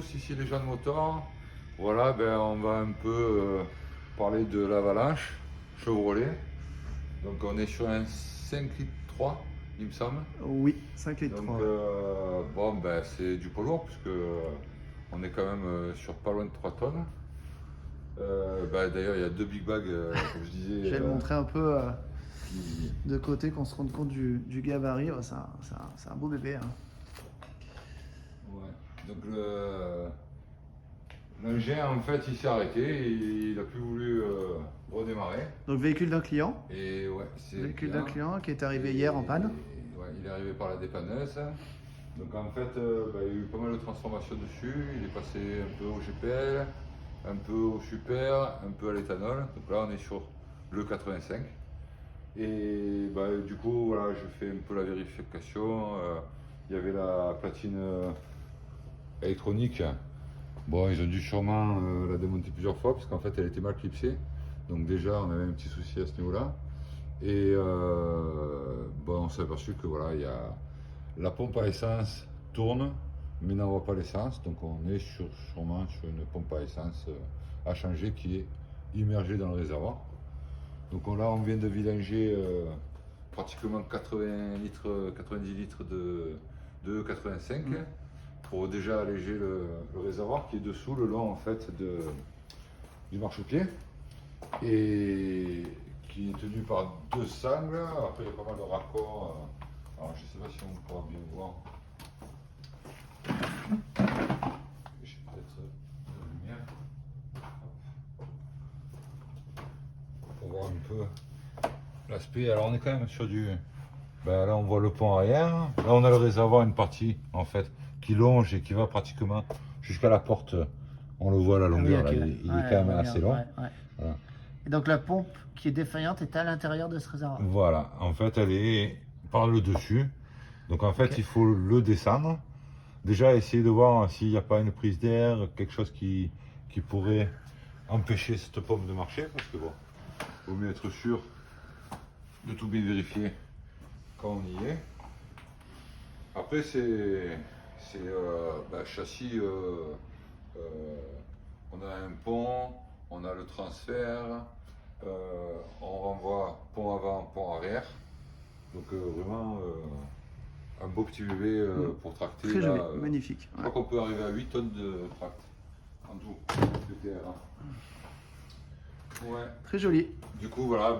tous, ici les gens de moteur. Voilà, on va un peu parler de l'Avalanche Chevrolet. Donc on est sur un 5,3 litres, il me semble. Oui, 5 litres Donc 3. c'est du poids lourd puisque on est quand même sur pas loin de 3 tonnes. D'ailleurs il y a deux big bags, comme je disais. Je vais le montrer un peu qui- de côté, qu'on se rende compte du gabarit. Ouais, c'est un beau bébé. Hein. Ouais. Donc l'engin en fait il s'est arrêté, et il a plus voulu redémarrer. Donc véhicule d'un client. Et ouais, c'est Véhicule bien. d'un client qui est arrivé hier en panne. Ouais, il est arrivé par la dépanneuse. Donc en fait, il y a eu pas mal de transformations dessus. Il est passé un peu au GPL, un peu au super, un peu à l'éthanol. Donc là, on est sur le 85. Et du coup, voilà, je fais un peu la vérification. Il y avait la platine électronique. Bon, ils ont dû sûrement la démonter plusieurs fois parce qu'en fait, elle était mal clipsée. Donc déjà, on avait un petit souci à ce niveau-là. Et on s'est aperçu que voilà, la pompe à essence tourne, mais n'envoie pas l'essence. Donc on est sûrement sur une pompe à essence à changer qui est immergée dans le réservoir. Donc là, on vient de vidanger pratiquement 80 litres, 90 litres de 85 pour déjà alléger le réservoir qui est dessous, le long en fait du marchepied. Et qui est tenu par deux sangles. Après, il y a pas mal de raccords. Alors, je ne sais pas si on pourra bien voir. J'ai peut-être la lumière. Pour voir un peu l'aspect. Alors, on est quand même sur du. Là, on voit le pont arrière. Là, on a le réservoir, une partie en fait qui longe et qui va pratiquement jusqu'à la porte. On le voit à la longueur. Ah oui, là, okay. il est quand même assez long. Ouais. Voilà. Et donc la pompe qui est défaillante est à l'intérieur de ce réservoir. Voilà, en fait, elle est par le dessus. Donc en fait, Ok. il faut le descendre. Déjà, essayer de voir s'il n'y a pas une prise d'air, quelque chose qui pourrait empêcher cette pompe de marcher. Parce que bon, il vaut mieux être sûr de tout bien vérifier quand on y est. Après, c'est châssis. On a un pont, on a le transfert, on renvoie pont avant, pont arrière. Donc vraiment un beau petit bébé pour tracter. Très là, joli, magnifique. Je crois qu'on peut arriver à 8 tonnes de tract en tout, de TR1. Ouais. Très joli. Du coup, voilà.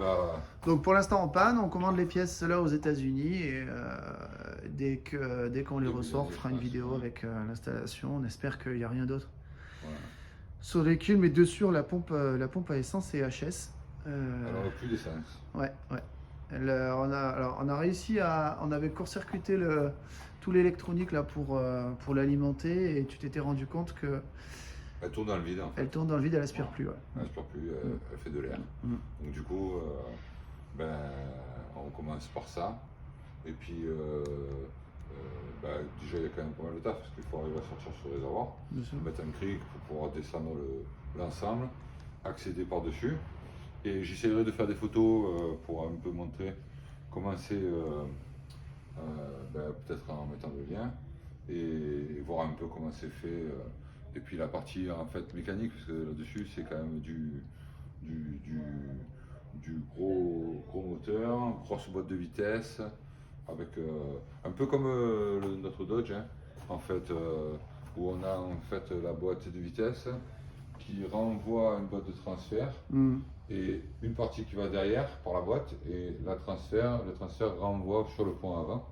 Donc pour l'instant en panne, on commande les pièces là aux États-Unis et dès qu'on les ressort, on fera une vidéo avec l'installation. On espère qu'il n'y a rien d'autre sur le véhicule, mais dessus la pompe à essence est HS. Alors plus d'essence. Ouais. On a réussi on avait court-circuité tout l'électronique là pour l'alimenter et tu t'étais rendu compte que Elle tourne dans le vide en fait. elle tourne dans le vide, elle aspire plus. Ouais. Elle aspire plus, elle fait de l'air. Donc du coup, on commence par ça. Et puis déjà il y a quand même pas mal de taf parce qu'il faut arriver à sortir ce réservoir, mettre un cric pour pouvoir descendre l'ensemble, accéder par-dessus. Et j'essaierai de faire des photos pour un peu montrer comment c'est, peut-être en mettant le lien, et voir un peu comment c'est fait. Et puis la partie en fait mécanique, parce que là-dessus c'est quand même du gros moteur, grosse boîte de vitesse, avec un peu comme notre Dodge, hein, en fait, où on a en fait la boîte de vitesse qui renvoie à une boîte de transfert et une partie qui va derrière par la boîte et le transfert renvoie sur le pont avant.